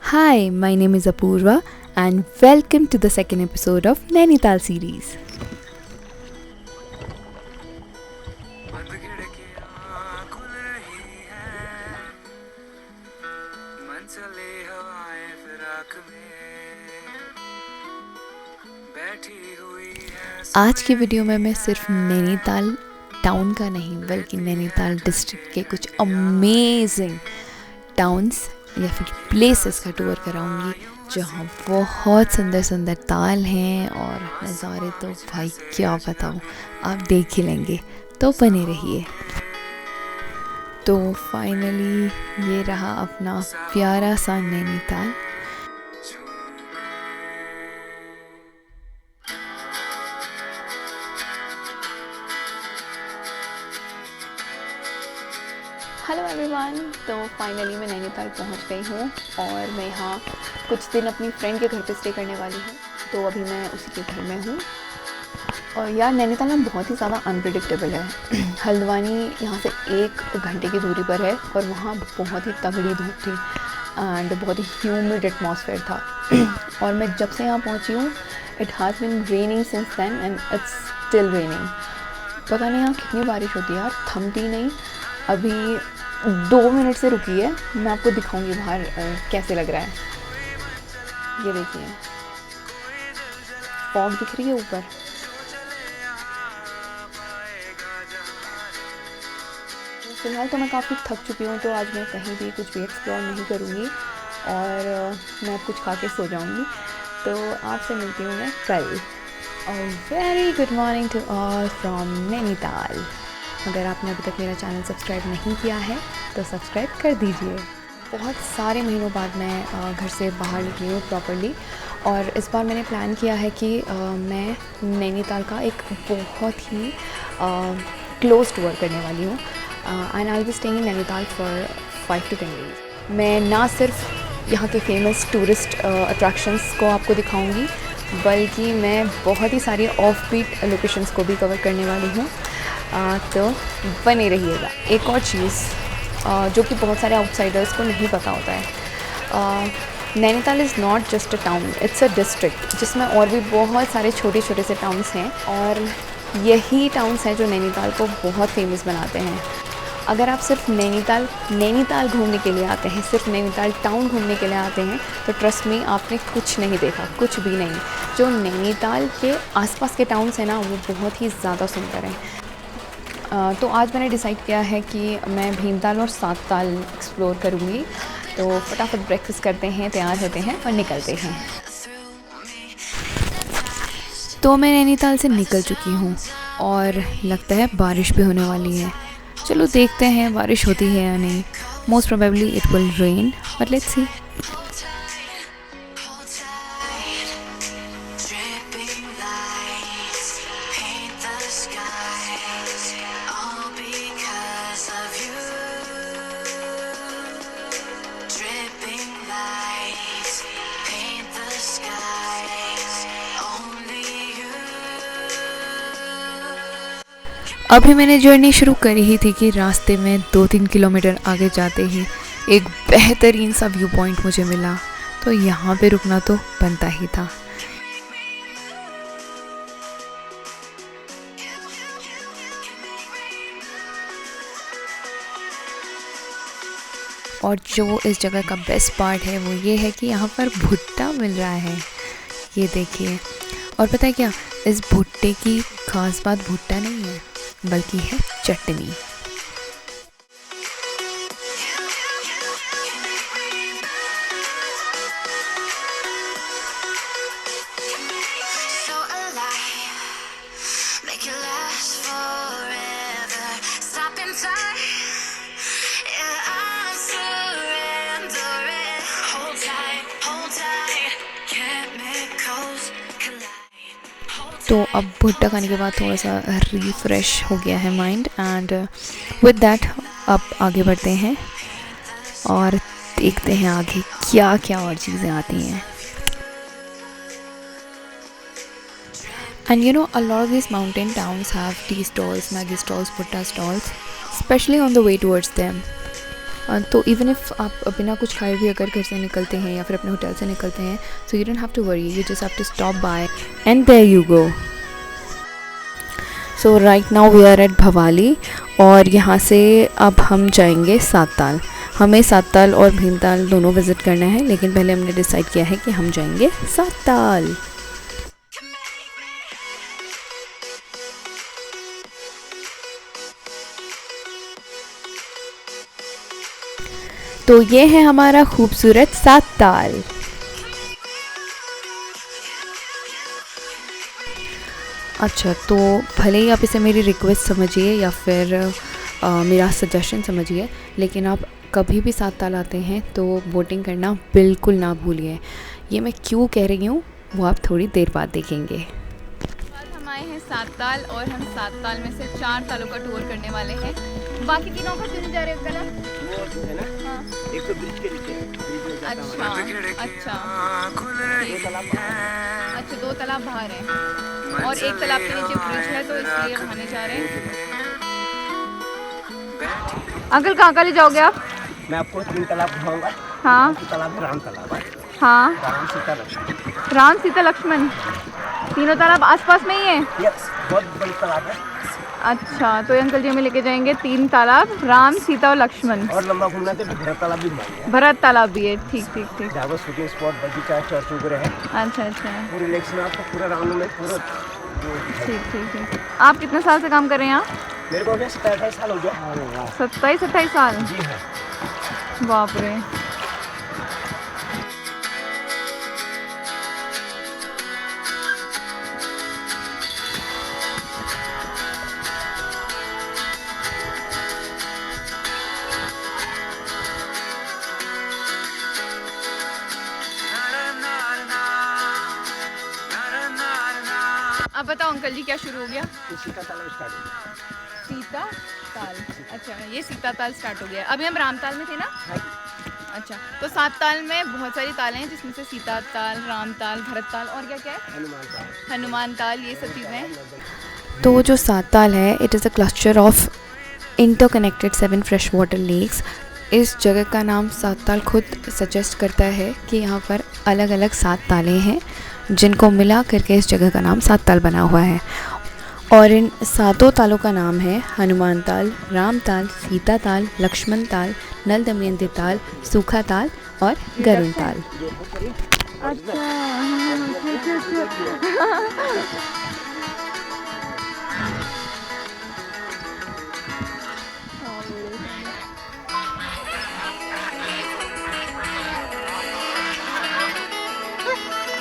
Hi, my name is Apurva and welcome to the second episode of Nainital series. बंद खिड़कियां खुल रही हैं, मन चले हवाएं फिराक में बैठी हुई है। आज की वीडियो में मैं सिर्फ नैनीताल टाउन का नहीं बल्कि नैनीताल डिस्ट्रिक्ट के कुछ अमेजिंग टाउन्स या फिर प्लेसेस का टूर कराऊंगी जहाँ बहुत सुंदर सुंदर ताल हैं और नज़ारे तो भाई क्या बताऊँ, आप देख ही लेंगे, तो बने रहिए। तो फाइनली ये रहा अपना प्यारा सा नैनीताल। हेलो एवरीवन, तो फाइनली मैं नैनीताल पहुंच गई हूँ और मैं यहाँ कुछ दिन अपनी फ्रेंड के घर पे स्टे करने वाली हूँ। तो अभी मैं उसी के घर में हूँ। और यार नैनीताल ना बहुत ही ज़्यादा अनप्रिडिक्टेबल है। हल्द्वानी यहाँ से 1 घंटे की दूरी पर है और वहाँ बहुत ही तगड़ी धूप थी एंड बहुत ही ह्यूमिड एटमॉस्फेयर था। और मैं जब से यहाँ पहुँची हूँ it has been raining since then and it's still raining. पता नहीं यहाँ कितनी बारिश होती है यार, थमती नहीं। अभी 2 मिनट से रुकी है, मैं आपको दिखाऊंगी बाहर कैसे लग रहा है। ये देखिए फॉग दिख रही है ऊपर। फिलहाल तो मैं काफ़ी थक चुकी हूँ, तो आज मैं कहीं भी कुछ भी एक्सप्लोर नहीं करूँगी और मैं कुछ खा के सो जाऊँगी। तो आपसे मिलती हूँ मैं कल। Very good morning to all from Nainital. अगर आपने अभी तक मेरा चैनल सब्सक्राइब नहीं किया है तो सब्सक्राइब कर दीजिए। बहुत सारे महीनों बाद मैं घर से बाहर निकली हूँ प्रॉपर्ली, और इस बार मैंने प्लान किया है कि मैं नैनीताल का एक बहुत ही क्लोज टूर करने वाली हूँ and I will be staying in Nainital for 5 to 10 days। मैं ना सिर्फ यहाँ के फेमस टूरिस्ट अट्रैक्शंस को आपको दिखाऊँगी बल्कि मैं बहुत ही सारी ऑफ बीट लोकेशंस को भी कवर करने वाली हूँ। तो बने रहिएगा। एक और चीज़ जो कि बहुत सारे आउटसाइडर्स को नहीं पता होता है, Nainital is not just a town, it's a district जिसमें और भी बहुत सारे छोटे छोटे से टाउन्स हैं और यही टाउन्स हैं जो नैनीताल को बहुत फेमस बनाते हैं। अगर आप सिर्फ नैनीताल घूमने के लिए आते हैं, सिर्फ नैनीताल टाउन घूमने के लिए आते हैं तो ट्रस्ट मी आपने कुछ नहीं देखा, कुछ भी नहीं। जो नैनीताल के आसपास के टाउन्स हैं ना वो बहुत ही ज़्यादा सुंदर हैं। तो आज मैंने डिसाइड किया है कि मैं भीमताल और सातताल एक्सप्लोर करूँगी। तो फटाफट ब्रेकफास्ट करते हैं, तैयार होते हैं और निकलते हैं। तो मैं नैनीताल से निकल चुकी हूँ और लगता है बारिश भी होने वाली है। चलो देखते हैं बारिश होती है या नहीं। Most probably it will rain, but let's see. अभी मैंने जर्नी शुरू करी ही थी कि रास्ते में 2-3 किलोमीटर आगे जाते ही एक बेहतरीन सा व्यू पॉइंट मुझे मिला, तो यहाँ पे रुकना तो बनता ही था। और जो इस जगह का बेस्ट पार्ट है वो ये है कि यहाँ पर भुट्टा मिल रहा है, ये देखिए। और पता है क्या, इस भुट्टे की खास बात भुट्टा नहीं है बल्कि है चटनी। तो अब भुट्टा खाने के बाद थोड़ा सा रिफ़्रेश हो गया है माइंड एंड विद दैट अब आगे बढ़ते हैं और देखते हैं आगे क्या क्या और चीज़ें आती हैं। And you know, a lot of these mountain towns have tea stalls, Maggi stalls, Bhutta stalls, especially on the way towards them. तो इवन इफ़ आप बिना कुछ खाए भी अगर घर से निकलते हैं या फिर अपने होटल से निकलते हैं, so you don't have to worry, you just have to stop by and there you go. So right now we are at Bhowali और यहाँ से अब हम जाएंगे सातताल। हमें सातताल और भीमताल दोनों विज़िट करना है, लेकिन पहले हमने डिसाइड किया है कि हम जाएंगे सातताल। तो ये है हमारा खूबसूरत सातताल। अच्छा, तो भले ही आप इसे मेरी रिक्वेस्ट समझिए या फिर मेरा सजेशन समझिए, लेकिन आप कभी भी सातताल आते हैं तो बोटिंग करना बिल्कुल ना भूलिए। ये मैं क्यों कह रही हूँ वो आप थोड़ी देर बाद देखेंगे। हम आए हैं सातताल और हम सातताल में से 4 तालों का टूर करने वाले हैं। बाकी तीनों का क्यों नहीं जा रहे हो कल? वो है ना, हाँ। एक तो ब्रिज के नीचे है, ब्रिज में जाता अच्छा अच्छा अच्छा, 2 तालाब बाहर हैं और एक तालाब के नीचे ब्रिज है, तो इसलिए वहाँ नहीं जा रहे हैं। अंकल कहाँ कहाँ ले जाओगे आप? हूँ। मैं आपको 3 तालाब घुमाऊंगा। हाँ तालाब है राम तालाब है, हाँ। राम सीता लक्ष्मण। राम सीता लक्ष्मण, तीनों तालाब आसपास में ही है? यस, बहुत बड़ी तालाब है अच्छा, तो ये अंकल जी हमें लेके जाएंगे 3 तालाब, राम सीता और लक्ष्मण। और लंबा घूमना है तो भरत तालाब भी घुमाएंगे। भरत तालाब भी है, ठीक ठीक ठीक। जहाँ पर शूटिंग स्पॉट, बगीचा, चर्च वगैरह है। अच्छा अच्छा, पूरे लेक में आपको पूरा राउंड में पूरा ठीक ठीक ठीक। आप कितने साल से काम कर रहे हैं यहाँ? मेरे को हो गया 27-28 साल हो गया। 27-28 साल? जी हाँ। बाप रे। अब बताओ अंकल जी, क्या शुरू हो गया? तो सीता तालाब स्टार्ट हो गया। सीता ताल, अच्छा ये सीता ताल स्टार्ट हो गया। अभी हम राम ताल में थे ना? अच्छा, तो 7 ताल में बहुत सारी तालें हैं, जिसमें से सीता ताल, राम ताल, भरत ताल और क्या क्या है? हनुमान ताल। हनुमान ताल, ये सब चीज़ें हैं। तो जो सातताल है, it is a cluster of interconnected 7 fresh water lakes. इस जगह का नाम सातताल खुद सजेस्ट करता है कि यहाँ पर अलग अलग 7 तालें हैं, जिनको मिला करके इस जगह का नाम सातताल बना हुआ है। और इन 7 तालों का नाम है हनुमान ताल, राम ताल, सीता ताल, लक्ष्मण ताल, नल दमयंती ताल, सूखा ताल और गरुड़ ताल।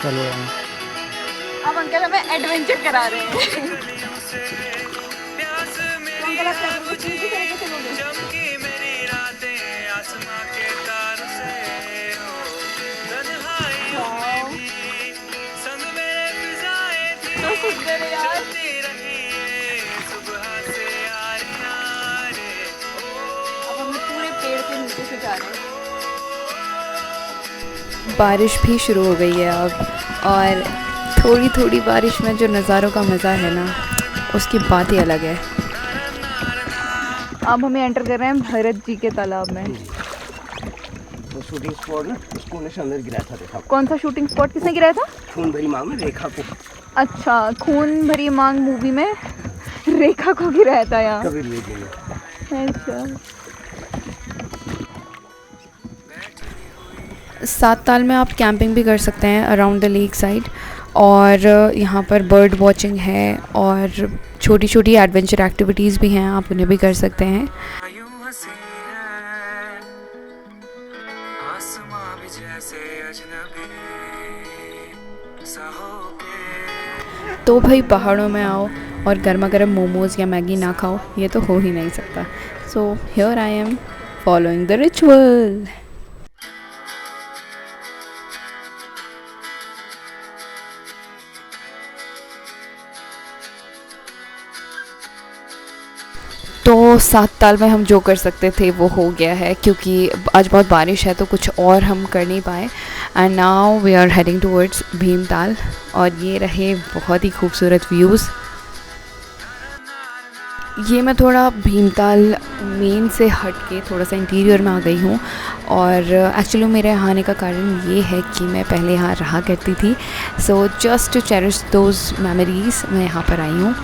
चलो अब अंकल हमें एडवेंचर करा रहे हैं। तो अंकल आप क्या करोगे? किसी तरीके से लोगे? तो सुंदर है यार। अब हम पूरे पेड़ के नीचे से जा रहे हैं। बारिश भी शुरू हो गई है अब, और थोड़ी थोड़ी बारिश में जो नज़ारों का मज़ा है ना, उसकी बात ही अलग है। अब हमें एंटर कर रहे हैं भरत जी के तालाब में। वो शूटिंग स्पॉट ना, उसको उन्हें अंदर गिराया था, देखा कौन सा शूटिंग स्पॉट किसने गिराया था? खून भरी मांग में रेखा को। अच्छा, खून भरी मांग मूवी में रेखा को गिराया था यहाँ। कबीर बेदी ने। अच्छा, सातताल में आप कैंपिंग भी कर सकते हैं अराउंड द लेक साइड, और यहाँ पर बर्ड वॉचिंग है और छोटी छोटी एडवेंचर एक्टिविटीज़ भी हैं, आप उन्हें भी कर सकते हैं। यूं हंसी है आसमां भी जैसे अजनबी सा होके। तो भाई पहाड़ों में आओ और गर्मा गर्म मोमोज़ या मैगी ना खाओ, ये तो हो ही नहीं सकता। So here I am following the ritual. तो सातताल में हम जो कर सकते थे वो हो गया है, क्योंकि आज बहुत बारिश है तो कुछ और हम कर नहीं पाए। And now we are heading towards Bhimtal, और ये रहे बहुत ही खूबसूरत व्यूज़। ये मैं थोड़ा भीमताल मेन से हट के थोड़ा सा इंटीरियर में आ गई हूँ, और एक्चुअली मेरे यहाँ आने का कारण ये है कि मैं पहले यहाँ रहा करती थी, so just to cherish those memories मैं यहाँ पर आई हूँ।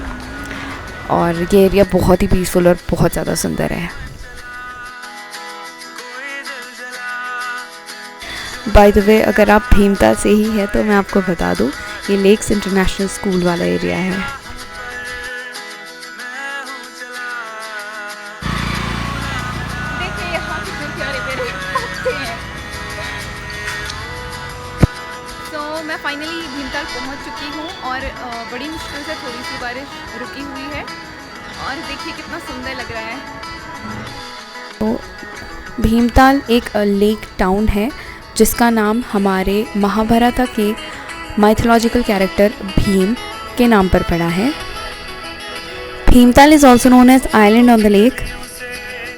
और ये एरिया बहुत ही पीसफुल और बहुत ज़्यादा सुंदर है। बाय द वे, अगर आप भीमताल से ही है तो मैं आपको बता दूँ, ये लेक्स इंटरनेशनल स्कूल वाला एरिया है। देखिए यहाँ कितने प्यारे प्यारे पत्ते हैं। तो मैं फाइनली भीमताल पहुँच चुकी हूँ और बड़ी मुश्किल से थोड़ी सी बारिश रुकी हुई है, और देखिए कितना सुंदर लग रहा है। तो भीमताल एक लेक टाउन है जिसका नाम हमारे महाभारत के माइथोलॉजिकल कैरेक्टर भीम के नाम पर पड़ा है। Bhimtal is also known as island on the lake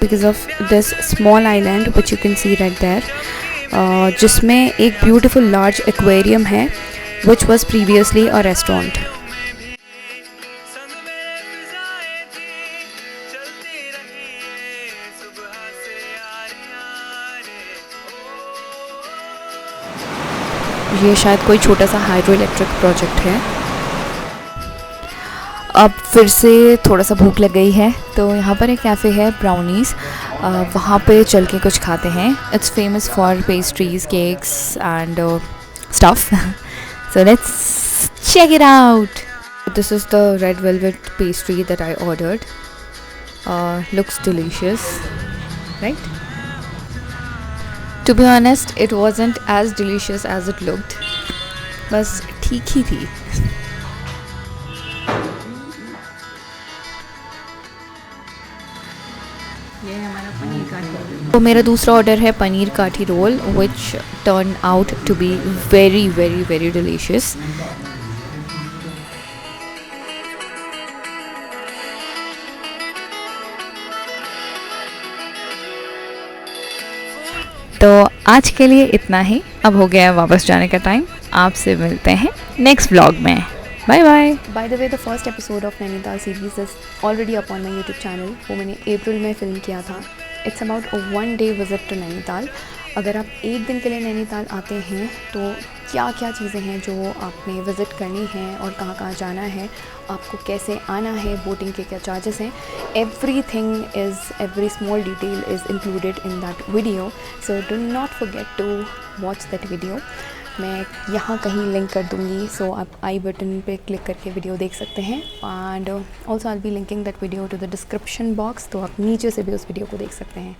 because of this small island which you can see right there, जिसमें एक ब्यूटीफुल लार्ज एक्वेरियम है which was previously a restaurant. ये शायद कोई छोटा सा हाइड्रो इलेक्ट्रिक प्रोजेक्ट है। अब फिर से थोड़ा सा भूख लग गई है, तो यहाँ पर एक कैफ़े है ब्राउनीज़, वहाँ पे चल के कुछ खाते हैं। It's famous for pastries, cakes and stuff, so let's check it out. This is the red velvet pastry that I ordered, looks delicious right. To be honest, it wasn't as delicious as it looked. बस ठीक ही थी। ये हमारा पनीर काठी role. तो मेरा दूसरा order है पनीर काठी role, which turned out to be very very very delicious. तो आज के लिए इतना ही, अब हो गया है वापस जाने का टाइम। आपसे मिलते हैं नेक्स्ट व्लॉग में। Bye bye. By the way, the first episode of Nainital series is already up on my YouTube channel. वो मैंने अप्रैल में फ़िल्म किया था। It's about a 1 day visit to Nainital. अगर आप एक दिन के लिए नैनीताल आते हैं तो क्या क्या चीज़ें हैं जो आपने विज़िट करनी है और कहाँ कहाँ जाना है, आपको कैसे आना है, बोटिंग के क्या चार्जेस हैं, every small detail is included in that video, so do not forget to watch that video. मैं यहाँ कहीं लिंक कर दूँगी, सो आप आई बटन पे क्लिक करके वीडियो देख सकते हैं, and also I will be linking that video to the description box, तो आप नीचे से भी उस वीडियो को देख सकते हैं।